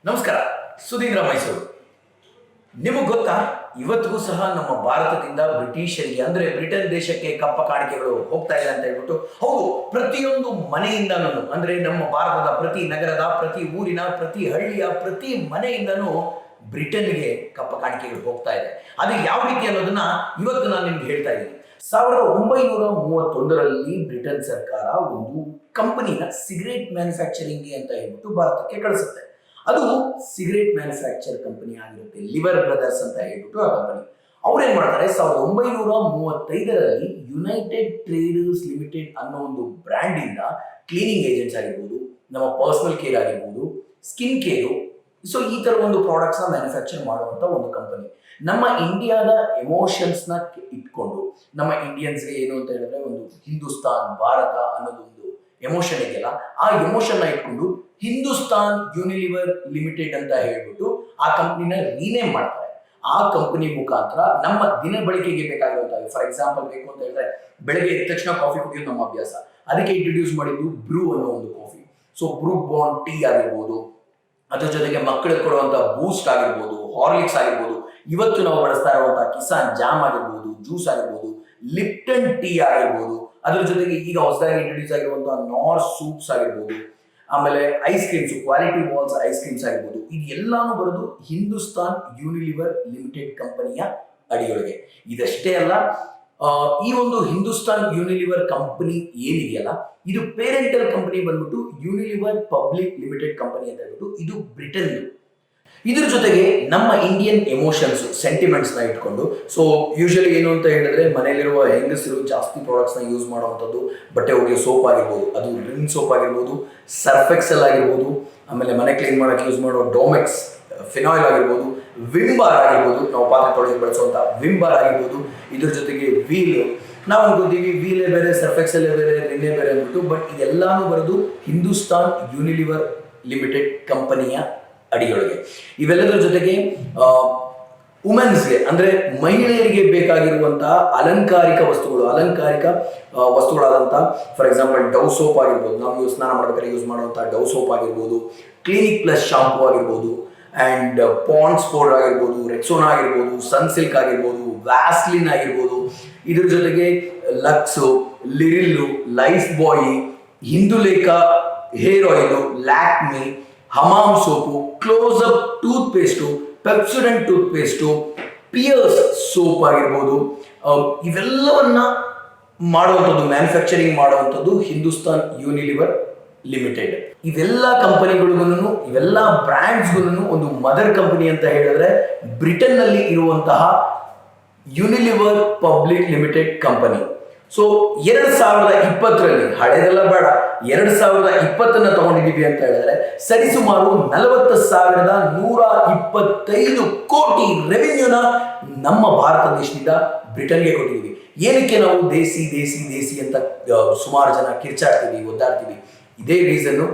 ನಮಸ್ಕಾರ. ಸುಧೀಂದ್ರ ಮೈಸೂರು. ನಿಮಗೆ ಗೊತ್ತಾ, ಇವತ್ತಿಗೂ ಸಹ ನಮ್ಮ ಭಾರತದಿಂದ ಬ್ರಿಟಿಷರಿಗೆ ಅಂದ್ರೆ ಬ್ರಿಟನ್ ದೇಶಕ್ಕೆ ಕಪ್ಪ ಕಾಣಿಕೆಗಳು ಹೋಗ್ತಾ ಇದೆ ಅಂತ ಹೇಳ್ಬಿಟ್ಟು, ಹೌದು, ಪ್ರತಿಯೊಂದು ಮನೆಯಿಂದನೂ ಅಂದ್ರೆ ನಮ್ಮ ಭಾರತದ ಪ್ರತಿ ನಗರದ, ಪ್ರತಿ ಊರಿನ, ಪ್ರತಿ ಹಳ್ಳಿಯ, ಪ್ರತಿ ಮನೆಯಿಂದನೂ ಬ್ರಿಟನ್ಗೆ ಕಪ್ಪ ಕಾಣಿಕೆಗಳು ಹೋಗ್ತಾ ಇದೆ. ಅದು ಯಾವ ರೀತಿ ಅನ್ನೋದನ್ನ ಇವತ್ತು ನಾನು ನಿಮ್ಗೆ ಹೇಳ್ತಾ ಇದ್ದೀನಿ. 1931ರಲ್ಲಿ ಬ್ರಿಟನ್ ಸರ್ಕಾರ ಒಂದು ಕಂಪನಿನ ಸಿಗರೇಟ್ ಮ್ಯಾನುಫ್ಯಾಕ್ಚರಿಂಗ್ ಅಂತ ಹೇಳ್ಬಿಟ್ಟು ಭಾರತಕ್ಕೆ ಕಳಿಸುತ್ತೆ. ಅದು ಸಿಗರೇಟ್ ಮ್ಯಾನುಫ್ಯಾಕ್ಚರ್ ಕಂಪನಿ ಆಗಿರುತ್ತೆ, ಲಿವರ್ ಬ್ರದರ್ಸ್ ಅಂತ ಹೇಳ್ಬಿಟ್ಟು ಆ ಕಂಪನಿ. ಅವ್ರೇನ್ ಮಾಡ್ತಾರೆ, 1935ರಲ್ಲಿ ಯುನೈಟೆಡ್ ಟ್ರೇಡರ್ಸ್ ಲಿಮಿಟೆಡ್ ಅನ್ನೋ ಒಂದು ಬ್ರ್ಯಾಂಡ್ ಇಂದ ಕ್ಲೀನಿಂಗ್ ಏಜೆಂಟ್ಸ್ ಆಗಿರ್ಬೋದು, ನಮ್ಮ ಪರ್ಸನಲ್ ಕೇರ್ ಆಗಿರ್ಬೋದು, ಸ್ಕಿನ್ ಕೇರು, ಸೊ ಈ ತರ ಒಂದು ಪ್ರಾಡಕ್ಟ್ಸ್ ನ ಮ್ಯಾನುಫ್ಯಾಕ್ಚರ್ ಮಾಡುವಂತ ಒಂದು ಕಂಪನಿ. ನಮ್ಮ ಇಂಡಿಯಾದ ಎಮೋಷನ್ಸ್ ನ ಇಟ್ಕೊಂಡು, ನಮ್ಮ ಇಂಡಿಯನ್ಸ್ಗೆ ಏನು ಅಂತ ಹೇಳಿದ್ರೆ ಒಂದು ಹಿಂದೂಸ್ತಾನ್ ಭಾರತ ಅನ್ನೋದೊಂದು ಎಮೋಷನ್ ಇದೆಯಲ್ಲ, ಆ ಎಮೋಷನ್ ನ ಇಟ್ಕೊಂಡು ಹಿಂದೂಸ್ತಾನ್ ಯೂನಿಲಿವರ್ ಲಿಮಿಟೆಡ್ ಅಂತ ಹೇಳ್ಬಿಟ್ಟು ಆ ಕಂಪ್ನಿನ ರೀನೇಮ್ ಮಾಡ್ತಾರೆ. ಆ ಕಂಪನಿ ಮುಖಾಂತರ ನಮ್ಮ ದಿನ ಬಳಕೆಗೆ ಬೇಕಾಗಿರುವಂತಹ, ಫಾರ್ ಎಕ್ಸಾಂಪಲ್ ಬೇಕು ಅಂತ ಹೇಳಿದ್ರೆ ಬೆಳಗ್ಗೆ ಎದ್ದ ತಕ್ಷಣ ಕಾಫಿ ಕುಡಿಯೋದು ನಮ್ಮ ಅಭ್ಯಾಸ. ಅದಕ್ಕೆ ಇಂಟ್ರೊಡ್ಯೂಸ್ ಮಾಡಿದ್ದು ಬ್ರೂ ಅನ್ನೋ ಒಂದು ಕಾಫಿ. ಸೊ ಬ್ರೂ ಬಾಂಡ್ ಟೀ ಆಗಿರ್ಬೋದು, ಅದ್ರ ಜೊತೆಗೆ ಮಕ್ಕಳಿಗೆ ಕೊಡುವಂತ ಬೂಸ್ಟ್ ಆಗಿರ್ಬೋದು, ಹಾರ್ಲಿಕ್ಸ್ ಆಗಿರ್ಬೋದು, ಇವತ್ತು ನಾವು ಬಳಸ್ತಾ ಇರುವಂತಹ ಕಿಸಾನ್ ಜಾಮ್ ಆಗಿರ್ಬೋದು, ಜ್ಯೂಸ್ ಆಗಿರ್ಬೋದು, ಲಿಪ್ಟನ್ ಟೀ ಆಗಿರ್ಬೋದು, ಅದ್ರ ಜೊತೆಗೆ ಈಗ ಹೊಸದಾಗಿ ಇಂಟ್ರೊಡ್ಯೂಸ್ ಆಗಿರುವಂತಹ ನಾರ್ಸ್ ಸೂಪ್ಸ್ ಆಗಿರ್ಬೋದು, ಆಮೇಲೆ ice creams, Kwality Wall's ice creams ಆಗಿರ್ಬೋದು, ಇದೆಲ್ಲಾನು ಬರೋದು ಹಿಂದೂಸ್ತಾನ್ ಯೂನಿಲಿವರ್ ಲಿಮಿಟೆಡ್ ಕಂಪನಿಯ ಅಡಿಯೊಳಗೆ. ಇದಷ್ಟೇ ಅಲ್ಲ, ಈ ಒಂದು ಹಿಂದೂಸ್ತಾನ್ ಯೂನಿಲಿವರ್ ಕಂಪನಿ ಏನಿದೆಯಲ್ಲ, ಇದು ಪೇರೆಂಟಲ್ ಕಂಪನಿ ಬಂದ್ಬಿಟ್ಟು ಯೂನಿಲಿವರ್ ಪಬ್ಲಿಕ್ ಲಿಮಿಟೆಡ್ ಕಂಪನಿ ಅಂತ ಹೇಳ್ಬಿಟ್ಟು ಇದು ಬ್ರಿಟನ್. ಇದ್ರ ಜೊತೆಗೆ ನಮ್ಮ ಇಂಡಿಯನ್ ಎಮೋಷನ್ಸ್, ಸೆಂಟಿಮೆಂಟ್ಸ್ ನ ಇಟ್ಕೊಂಡು, ಸೊ ಯೂಶಲಿ ಏನು ಅಂತ ಹೇಳಿದ್ರೆ ಮನೆಯಲ್ಲಿರುವ ಹೆಂಗಸರು ಜಾಸ್ತಿ ಪ್ರಾಡಕ್ಟ್ಸ್ ನ ಯೂಸ್ ಮಾಡುವಂಥದ್ದು ಬಟ್ಟೆ ಒಗೆಯೋ ಸೋಪ್ ಆಗಿರ್ಬೋದು, ಅದು ರಿನ್ ಸೋಪ್ ಆಗಿರ್ಬೋದು, ಸರ್ಫ್ ಎಕ್ಸೆಲ್ ಆಗಿರ್ಬೋದು, ಆಮೇಲೆ ಮನೆ ಕ್ಲೀನ್ ಮಾಡಕ್ಕೆ ಯೂಸ್ ಮಾಡೋ ಡೋಮೆಕ್ಸ್ ಫಿನಾಯಿಲ್ ಆಗಿರ್ಬೋದು, ವಿಮ್ ಬಾರ್ ಆಗಿರ್ಬೋದು, ನಾವು ಪಾತ್ರೆ ತೊಳೆಗೆ ಬಳಸುವಂಥ ವಿಮ್ ಬಾರ್ ಆಗಿರ್ಬೋದು, ಇದ್ರ ಜೊತೆಗೆ ವೀಲ್. ನಾವು ಅನ್ಕೋತೀವಿ ವೀಲೇ ಬೇರೆ, ಸರ್ಫ್ ಎಕ್ಸೆಲ್ ಬೇರೆ, ರಿನ್ನೇ ಬೇರೆ ಅಂದ್ಬಿಟ್ಟು, ಬಟ್ ಇದೆಲ್ಲಾನು ಬರೋದು ಹಿಂದೂಸ್ತಾನ್ ಯೂನಿಲಿವರ್ ಲಿಮಿಟೆಡ್ ಕಂಪನಿಯ ಅಡಿಯೊಳಗೆ. ಇವೆಲ್ಲದರ ಜೊತೆಗೆ ವುಮೆನ್ಸ್ಗೆ ಅಂದ್ರೆ ಮಹಿಳೆಯರಿಗೆ ಬೇಕಾಗಿರುವಂತಹ ಅಲಂಕಾರಿಕ ವಸ್ತುಗಳಾದಂತಹ, ಫಾರ್ ಎಕ್ಸಾಂಪಲ್ ಡವ್ ಸೋಪ್ ಆಗಿರ್ಬೋದು, ನಾವು ಸ್ನಾನ ಮಾಡಬೇಕಾದ್ರೆ ಯೂಸ್ ಮಾಡುವಂತಹ ಡವ್ ಸೋಪ್ ಆಗಿರ್ಬೋದು, ಕ್ಲಿನಿಕ್ ಪ್ಲಸ್ ಶಾಂಪೂ ಆಗಿರ್ಬೋದು, ಅಂಡ್ ಪಾಂಡ್ಸ್ ಪೌಡರ್ ಆಗಿರ್ಬೋದು, ರೆಕ್ಸೋನಾ ಆಗಿರ್ಬೋದು, ಸನ್ಸಿಲ್ಕ್ ಆಗಿರ್ಬೋದು, ವ್ಯಾಸ್ಲಿನ್ ಆಗಿರ್ಬೋದು, ಇದ್ರ ಜೊತೆಗೆ Lux, Liril, Lifebuoy, Indulekha hair oil, Lakme, Hamam soap, Closeup toothpaste, Pepsodent toothpaste, Pears soap ಆಗಿರ್ಬೋದು, ಇವೆಲ್ಲವನ್ನ ಮಾಡುವಂಥದ್ದು, ಮ್ಯಾನುಫ್ಯಾಕ್ಚರಿಂಗ್ ಮಾಡುವಂಥದ್ದು ಹಿಂದೂಸ್ತಾನ್ ಯೂನಿಲಿವರ್ ಲಿಮಿಟೆಡ್. ಇವೆಲ್ಲ ಕಂಪನಿಗಳಿಗೂ, ಇವೆಲ್ಲ ಬ್ರ್ಯಾಂಡ್ಸ್ಗೂ ಒಂದು ಮದರ್ ಕಂಪನಿ ಅಂತ ಹೇಳಿದ್ರೆ ಬ್ರಿಟನ್ ನಲ್ಲಿ ಇರುವಂತಹ Unilever public limited company. So 2020ರಲ್ಲಿ, ಹಳೆದೆಲ್ಲ ಬೇಡ, 2020 ತಗೊಂಡಿದ್ದೀವಿ ಅಂತ ಹೇಳಿದ್ರೆ ಸರಿಸುಮಾರು 40,125 ಕೋಟಿ ರೆವಿನ್ಯೂನ ನಮ್ಮ ಭಾರತ ದೇಶದಿಂದ ಬ್ರಿಟನ್ಗೆ ಕೊಟ್ಟಿದ್ದೀವಿ. ಏನಕ್ಕೆ ನಾವು ದೇಸಿ ದೇಸಿ ದೇಸಿ ಅಂತ ಸುಮಾರು ಜನ ಕಿರ್ಚಾಡ್ತೀವಿ, ಒದ್ದಾಡ್ತೀವಿ? ಇದೇ ರೀಸನ್ನು,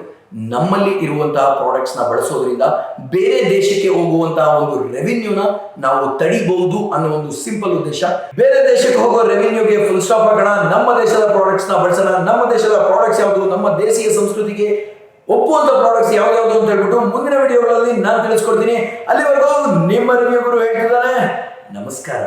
ನಮ್ಮಲ್ಲಿ ಇರುವಂತಹ ಪ್ರಾಡಕ್ಟ್ಸ್ ನ ಬಳಸೋದ್ರಿಂದ ಬೇರೆ ದೇಶಕ್ಕೆ ಹೋಗುವಂತಹ ಒಂದು ರೆವಿನ್ಯೂನ ನಾವು ತಡಿಬಹುದು ಅನ್ನೋ ಒಂದು ಸಿಂಪಲ್ ಉದ್ದೇಶ. ಬೇರೆ ದೇಶಕ್ಕೆ ಹೋಗೋ ರೆವಿನ್ಯೂಗೆ ಫುಲ್ ಸ್ಟಾಪ್ ಹಾಕೋಣ, ನಮ್ಮ ದೇಶದ ಪ್ರಾಡಕ್ಟ್ಸ್ ನ ಬಳಸೋಣ. ನಮ್ಮ ದೇಶದ ಪ್ರಾಡಕ್ಟ್ಸ್ ಯಾವುದು, ನಮ್ಮ ದೇಶೀಯ ಸಂಸ್ಕೃತಿಗೆ ಒಪ್ಪುವಂತ ಪ್ರಾಡಕ್ಟ್ಸ್ ಯಾವ್ಯಾವುದು ಅಂತ ಹೇಳ್ಬಿಟ್ಟು ಮುಂದಿನ ವಿಡಿಯೋಗಳಲ್ಲಿ ನಾನು ತಿಳಿಸ್ಕೊಡ್ತೀನಿ. ಅಲ್ಲಿವರೆಗೂ ನಿಮ್ಮ ರಿವ್ಯೂ ಗುರು ಹೇಳ್ತಿದ್ದಾನೆ. ನಮಸ್ಕಾರ.